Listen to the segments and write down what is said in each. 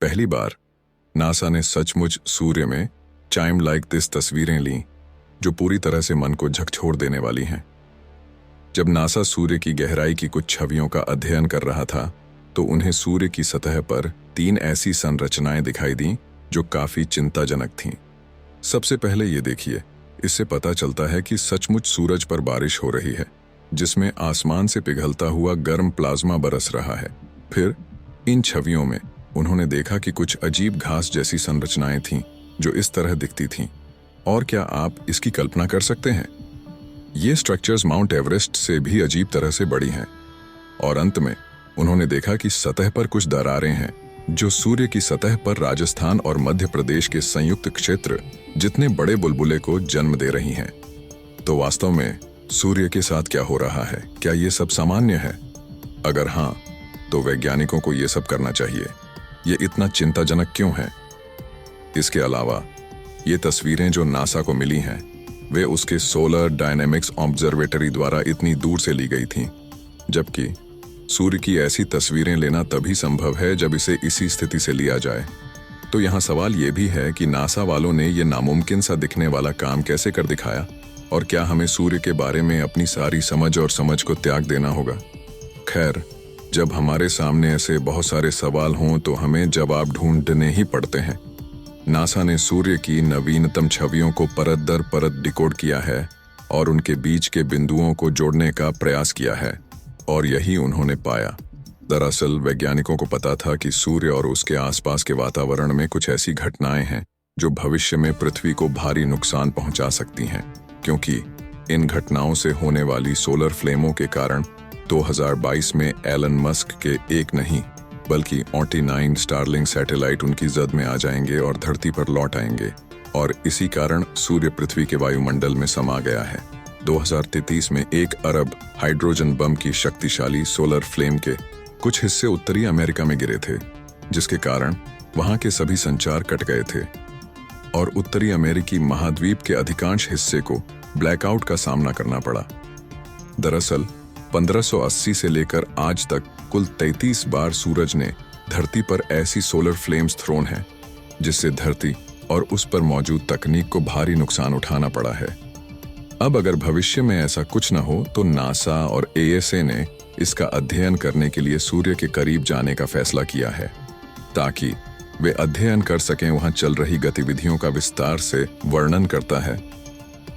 पहली बार नासा ने सचमुच सूर्य में चाइम लाइक दिस तस्वीरें लीं, जो पूरी तरह से मन को झकझोर देने वाली हैं। जब नासा सूर्य की गहराई की कुछ छवियों का अध्ययन कर रहा था, तो उन्हें सूर्य की सतह पर 3 ऐसी संरचनाएं दिखाई दीं जो काफी चिंताजनक थीं। सबसे पहले ये देखिए, इससे पता चलता है कि सचमुच सूरज पर बारिश हो रही है, जिसमें आसमान से पिघलता हुआ गर्म प्लाज्मा बरस रहा है। फिर इन छवियों में उन्होंने देखा कि कुछ अजीब घास जैसी संरचनाएं थीं जो इस तरह दिखती थीं। और क्या आप इसकी कल्पना कर सकते हैं? ये स्ट्रक्चर्स माउंट एवरेस्ट से भी अजीब तरह से बड़ी हैं। और अंत में उन्होंने देखा कि सतह पर कुछ दरारें हैं जो सूर्य की सतह पर राजस्थान और मध्य प्रदेश के संयुक्त क्षेत्र जितने बड़े बुलबुले को जन्म दे रही हैं। तो वास्तव में सूर्य के साथ क्या हो रहा है? क्या ये सब सामान्य है? अगर हाँ, तो वैज्ञानिकों को ये सब करना चाहिए। ये इतना चिंताजनक क्यों है? इसके अलावा ये तस्वीरें जो नासा को मिली हैं, वे उसके सोलर डायनेमिक्स ऑब्जर्वेटरी द्वारा इतनी दूर से ली गई थीं, जबकि सूर्य की ऐसी तस्वीरें लेना तभी संभव है जब इसे इसी स्थिति से लिया जाए। तो यहाँ सवाल ये भी है कि नासा वालों ने ये नामुमकिन सा दिखने वाला काम कैसे कर दिखाया, और क्या हमें सूर्य के बारे में अपनी सारी समझ और समझ को त्याग देना होगा? खैर, जब हमारे सामने ऐसे बहुत सारे सवाल हों तो हमें जवाब ढूंढने ही पड़ते हैं। नासा ने सूर्य की नवीनतम छवियों को परत दर परत डिकोड किया है और उनके बीच के बिंदुओं को जोड़ने का प्रयास किया है, और यही उन्होंने पाया। दरअसल वैज्ञानिकों को पता था कि सूर्य और उसके आसपास के वातावरण में कुछ ऐसी घटनाएं हैं जो भविष्य में पृथ्वी को भारी नुकसान पहुंचा सकती हैं, क्योंकि इन घटनाओं से होने वाली सोलर फ्लेमों के कारण 2022 में एलन मस्क के एक नहीं बल्कि 49 स्टारलिंक सैटेलाइट उनकी जद में आ जाएंगे और धरती पर लौट आएंगे, और इसी कारण सूर्य पृथ्वी के वायुमंडल में समा गया है। 2033 में 1 अरब हाइड्रोजन बम की शक्तिशाली सोलर फ्लेम के कुछ हिस्से उत्तरी अमेरिका में गिरे थे, जिसके कारण वहां के सभी संचार कट गए थे और उत्तरी अमेरिकी महाद्वीप के अधिकांश हिस्से को ब्लैकआउट का सामना करना पड़ा। दरअसल 1580 से लेकर आज तक कुल 33 बार सूरज ने धरती पर ऐसी सोलर फ्लेम्स थ्रोन हैं, जिससे धरती और उस पर मौजूद तकनीक को भारी नुकसान उठाना पड़ा है। अब अगर भविष्य में ऐसा कुछ न हो तो नासा और एएसए ने इसका अध्ययन करने के लिए सूर्य के करीब जाने का फैसला किया है, ताकि वे अध्ययन कर सकें वहां चल रही गतिविधियों का विस्तार से वर्णन करता है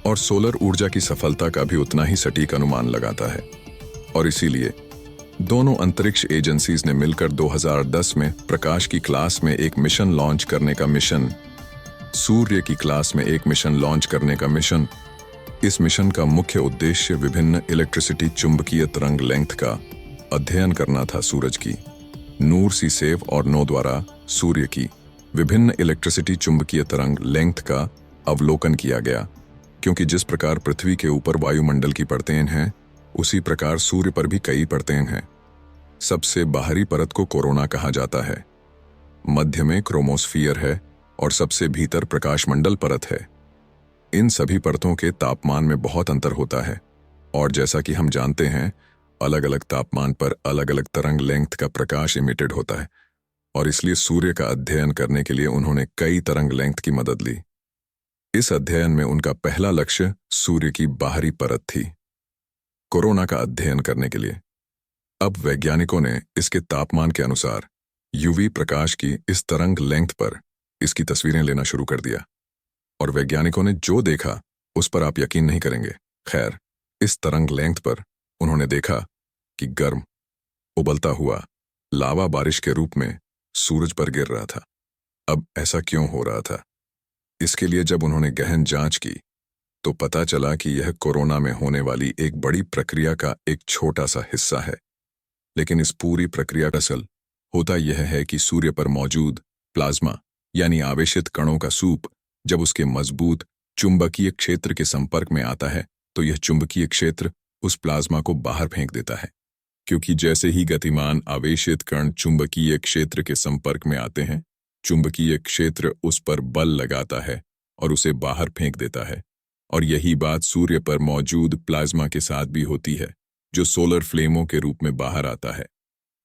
और सोलर ऊर्जा की सफलता का भी उतना ही सटीक अनुमान लगाता है। और इसीलिए दोनों अंतरिक्ष एजेंसीज ने मिलकर 2010 में प्रकाश की क्लास में एक मिशन लॉन्च करने का मिशन, सूर्य की क्लास में एक मिशन लॉन्च करने का मिशन। इस मिशन का मुख्य उद्देश्य विभिन्न इलेक्ट्रिसिटी चुंबकीय तरंग लेंथ का अध्ययन करना था। सूरज की नूर सी सेव और 9 द्वारा सूर्य की विभिन्न इलेक्ट्रिसिटी चुंबकीय तरंग लेंथ का अवलोकन किया गया, क्योंकि जिस प्रकार पृथ्वी के ऊपर वायुमंडल की परतें हैं, उसी प्रकार सूर्य पर भी कई परतें हैं। सबसे बाहरी परत को कोरोना कहा जाता है, मध्य में क्रोमोस्फियर है और सबसे भीतर प्रकाशमंडल परत है। इन सभी परतों के तापमान में बहुत अंतर होता है, और जैसा कि हम जानते हैं, अलग अलग तापमान पर अलग अलग तरंग लेंथ का प्रकाश इमिटेड होता है, और इसलिए सूर्य का अध्ययन करने के लिए उन्होंने कई तरंग लेंथ की मदद ली। इस अध्ययन में उनका पहला लक्ष्य सूर्य की बाहरी परत थी, कोरोना का अध्ययन करने के लिए। अब वैज्ञानिकों ने इसके तापमान के अनुसार यूवी प्रकाश की इस तरंग लेंथ पर इसकी तस्वीरें लेना शुरू कर दिया, और वैज्ञानिकों ने जो देखा उस पर आप यकीन नहीं करेंगे। खैर, इस तरंग लेंथ पर उन्होंने देखा कि गर्म उबलता हुआ लावा बारिश के रूप में सूरज पर गिर रहा था। अब ऐसा क्यों हो रहा था? इसके लिए जब उन्होंने गहन जांच की तो पता चला कि यह कोरोना में होने वाली एक बड़ी प्रक्रिया का एक छोटा सा हिस्सा है। लेकिन इस पूरी प्रक्रिया का असल होता यह है कि सूर्य पर मौजूद प्लाज्मा यानी आवेशित कणों का सूप जब उसके मजबूत चुंबकीय क्षेत्र के संपर्क में आता है, तो यह चुंबकीय क्षेत्र उस प्लाज्मा को बाहर फेंक देता है, क्योंकि जैसे ही गतिमान आवेशित कण चुंबकीय क्षेत्र के संपर्क में आते हैं, चुंबकीय क्षेत्र उस पर बल लगाता है और उसे बाहर फेंक देता है। और यही बात सूर्य पर मौजूद प्लाज्मा के साथ भी होती है, जो सोलर फ्लेमों के रूप में बाहर आता है।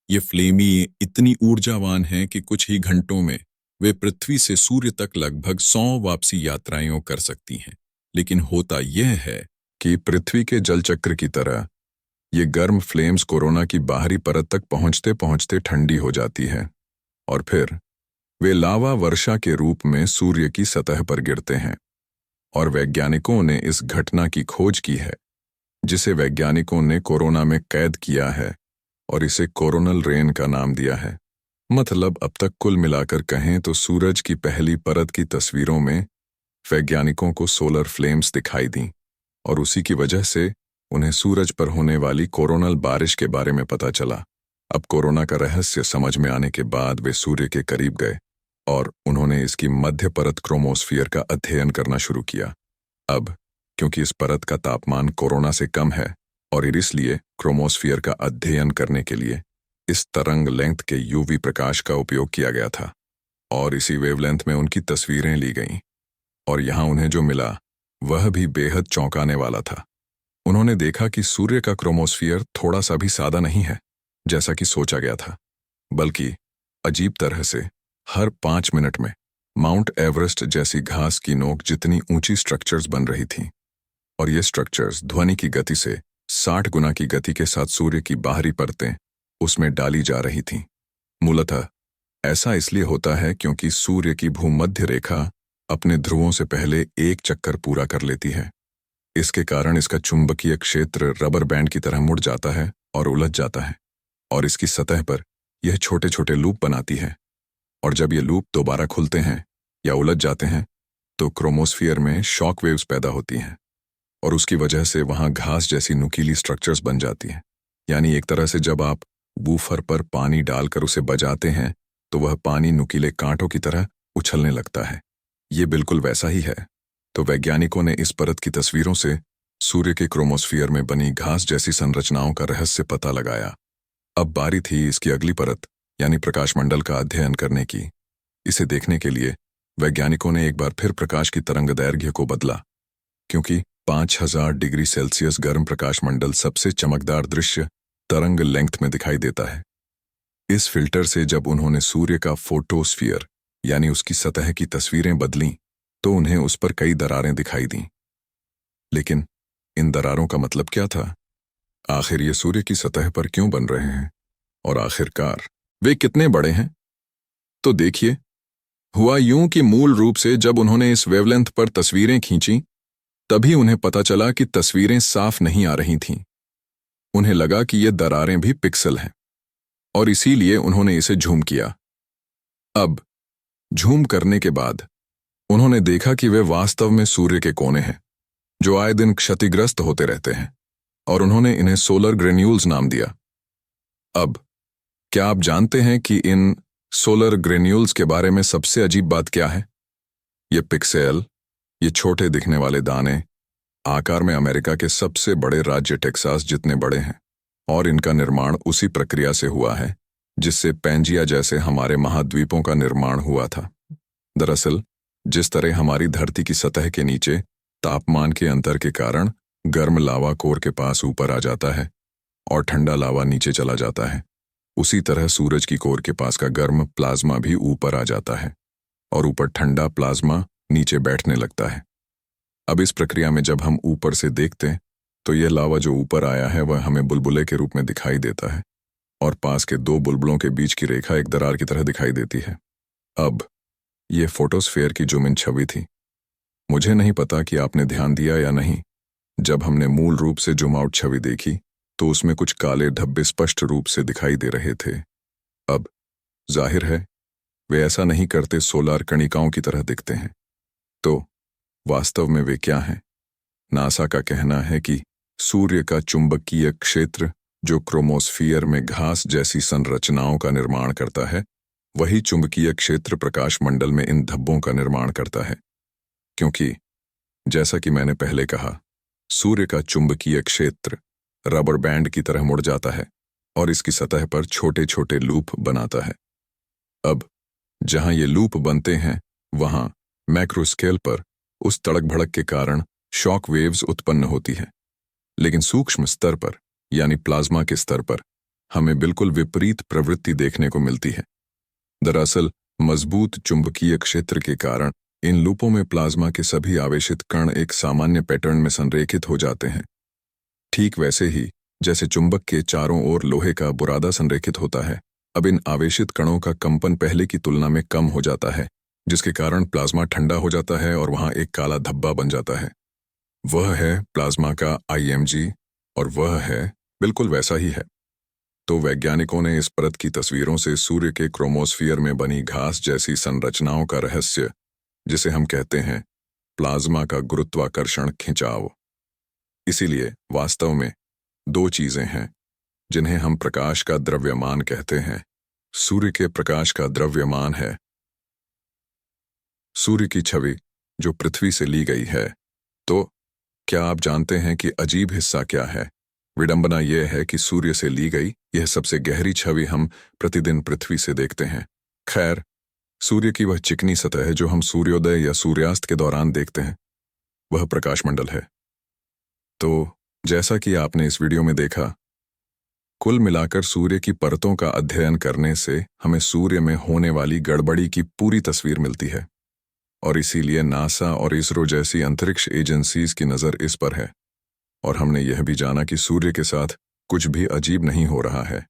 ये फ्लेमी इतनी ऊर्जावान हैं कि कुछ ही घंटों में वे पृथ्वी से सूर्य तक लगभग 100 वापसी यात्राएं कर सकती हैं। लेकिन होता यह है कि पृथ्वी के जलचक्र की तरह ये गर्म फ्लेम्स कोरोना की बाहरी परत तक पहुंचते पहुंचते ठंडी हो जाती है और फिर वे लावा वर्षा के रूप में सूर्य की सतह पर गिरते हैं। और वैज्ञानिकों ने इस घटना की खोज की है, जिसे वैज्ञानिकों ने कोरोना में कैद किया है और इसे कोरोनल रेन का नाम दिया है। मतलब अब तक कुल मिलाकर कहें तो सूरज की पहली परत की तस्वीरों में वैज्ञानिकों को सोलर फ्लेम्स दिखाई दी और उसी की वजह से उन्हें सूरज पर होने वाली कोरोनल बारिश के बारे में पता चला। अब कोरोना का रहस्य समझ में आने के बाद वे सूर्य के करीब गए और उन्होंने इसकी मध्य परत क्रोमोस्फियर का अध्ययन करना शुरू किया। अब क्योंकि इस परत का तापमान कोरोना से कम है और इसलिए क्रोमोस्फियर का अध्ययन करने के लिए इस तरंग लेंथ के यूवी प्रकाश का उपयोग किया गया था और इसी वेवलेंथ में उनकी तस्वीरें ली गईं। और यहाँ उन्हें जो मिला वह भी बेहद चौंकाने वाला था। उन्होंने देखा कि सूर्य का क्रोमोस्फियर थोड़ा सा भी सादा नहीं है जैसा कि सोचा गया था, बल्कि अजीब तरह से हर 5 मिनट में माउंट एवरेस्ट जैसी घास की नोक जितनी ऊंची स्ट्रक्चर्स बन रही थीं और ये स्ट्रक्चर्स ध्वनि की गति से 60 गुना की गति के साथ सूर्य की बाहरी परतें उसमें डाली जा रही थीं। मूलतः ऐसा इसलिए होता है क्योंकि सूर्य की भूमध्य रेखा अपने ध्रुवों से पहले एक चक्कर पूरा कर लेती है। इसके कारण इसका चुंबकीय क्षेत्र रबर बैंड की तरह मुड़ जाता है और उलझ जाता है और इसकी सतह पर यह छोटे छोटे लूप बनाती है। और जब ये लूप दोबारा खुलते हैं या उलझ जाते हैं तो क्रोमोस्फियर में शॉक वेव्स पैदा होती हैं और उसकी वजह से वहां घास जैसी नुकीली स्ट्रक्चर्स बन जाती हैं। यानी एक तरह से जब आप बूफर पर पानी डालकर उसे बजाते हैं तो वह पानी नुकीले कांटों की तरह उछलने लगता है। ये बिल्कुल वैसा ही है। तो वैज्ञानिकों ने इस परत की तस्वीरों से सूर्य के क्रोमोस्फियर में बनी घास जैसी संरचनाओं का रहस्य पता लगाया। अब बारी थी इसकी अगली परत यानी प्रकाशमंडल का अध्ययन करने की। इसे देखने के लिए वैज्ञानिकों ने एक बार फिर प्रकाश की तरंगदैर्घ्य को बदला, क्योंकि 5000 डिग्री सेल्सियस गर्म प्रकाशमंडल सबसे चमकदार दृश्य तरंग लेंथ में दिखाई देता है। इस फिल्टर से जब उन्होंने सूर्य का फोटोस्फियर यानी उसकी सतह की तस्वीरें बदलीं तो उन्हें उस पर कई दरारें दिखाई दीं। लेकिन इन दरारों का मतलब क्या था? आखिर ये सूर्य की सतह पर क्यों बन रहे हैं और आखिरकार वे कितने बड़े हैं? तो देखिए, हुआ यूं कि मूल रूप से जब उन्होंने इस वेवलेंथ पर तस्वीरें खींची तभी उन्हें पता चला कि तस्वीरें साफ नहीं आ रही थीं। उन्हें लगा कि ये दरारें भी पिक्सल हैं और इसीलिए उन्होंने इसे झूम किया। अब झूम करने के बाद उन्होंने देखा कि वे वास्तव में सूर्य के कोने हैं जो आए दिन क्षतिग्रस्त होते रहते हैं और उन्होंने इन्हें सोलर ग्रेन्यूल्स नाम दिया। अब क्या आप जानते हैं कि इन सोलर ग्रेन्यूल्स के बारे में सबसे अजीब बात क्या है? ये पिक्सेल, ये छोटे दिखने वाले दाने आकार में अमेरिका के सबसे बड़े राज्य टेक्सास जितने बड़े हैं और इनका निर्माण उसी प्रक्रिया से हुआ है जिससे पैंजिया जैसे हमारे महाद्वीपों का निर्माण हुआ था। दरअसल जिस तरह हमारी धरती की सतह के नीचे तापमान के अंतर के कारण गर्म लावा कोर के पास ऊपर आ जाता है और ठंडा लावा नीचे चला जाता है, उसी तरह सूरज की कोर के पास का गर्म प्लाज्मा भी ऊपर आ जाता है और ऊपर ठंडा प्लाज्मा नीचे बैठने लगता है। अब इस प्रक्रिया में जब हम ऊपर से देखते तो यह लावा जो ऊपर आया है वह हमें बुलबुले के रूप में दिखाई देता है और पास के 2 बुलबुलों के बीच की रेखा एक दरार की तरह दिखाई देती है। अब ये फोटोस्फेयर की जूम इन छवि थी। मुझे नहीं पता कि आपने ध्यान दिया या नहीं, जब हमने मूल रूप से जूम आउट छवि देखी तो उसमें कुछ काले धब्बे स्पष्ट रूप से दिखाई दे रहे थे। अब जाहिर है वे ऐसा नहीं करते, सोलार कणिकाओं की तरह दिखते हैं। तो वास्तव में वे क्या हैं? नासा का कहना है कि सूर्य का चुंबकीय क्षेत्र जो क्रोमोस्फियर में घास जैसी संरचनाओं का निर्माण करता है, वही चुंबकीय क्षेत्र प्रकाश मंडल में इन धब्बों का निर्माण करता है। क्योंकि जैसा कि मैंने पहले कहा, सूर्य का चुंबकीय क्षेत्र रबर बैंड की तरह मुड़ जाता है और इसकी सतह पर छोटे छोटे लूप बनाता है। अब जहां ये लूप बनते हैं वहां मैक्रो स्केल पर उस तड़क भड़क के कारण शॉक वेव्स उत्पन्न होती है, लेकिन सूक्ष्म स्तर पर यानी प्लाज्मा के स्तर पर हमें बिल्कुल विपरीत प्रवृत्ति देखने को मिलती है। दरअसल मजबूत चुंबकीय क्षेत्र के कारण इन लूपों में प्लाज्मा के सभी आवेशित कण एक सामान्य पैटर्न में संरेखित हो जाते हैं। ठीक वैसे ही जैसे चुंबक के चारों ओर लोहे का बुरादा संरेखित होता है, अब इन आवेशित कणों का कंपन पहले की तुलना में कम हो जाता है, जिसके कारण प्लाज्मा ठंडा हो जाता है और वहां एक काला धब्बा बन जाता है। वह है प्लाज्मा का IMG और वह है बिल्कुल वैसा ही है। तो वैज्ञानिकों ने इस परत की तस्वीरों से सूर्य के क्रोमोस्फियर में बनी घास जैसी संरचनाओं का रहस्य, जिसे हम कहते हैं प्लाज्मा का गुरुत्वाकर्षण खिंचाव। इसीलिए वास्तव में दो चीजें हैं जिन्हें हम प्रकाश का द्रव्यमान कहते हैं। सूर्य के प्रकाश का द्रव्यमान है सूर्य की छवि जो पृथ्वी से ली गई है। तो क्या आप जानते हैं कि अजीब हिस्सा क्या है? विडंबना यह है कि सूर्य से ली गई यह सबसे गहरी छवि हम प्रतिदिन पृथ्वी से देखते हैं। खैर, सूर्य की वह चिकनी सतह जो हम सूर्योदय या सूर्यास्त के दौरान देखते हैं, वह प्रकाशमंडल है। तो जैसा कि आपने इस वीडियो में देखा, कुल मिलाकर सूर्य की परतों का अध्ययन करने से हमें सूर्य में होने वाली गड़बड़ी की पूरी तस्वीर मिलती है, और इसीलिए नासा और इसरो जैसी अंतरिक्ष एजेंसीज की नज़र इस पर है। और हमने यह भी जाना कि सूर्य के साथ कुछ भी अजीब नहीं हो रहा है।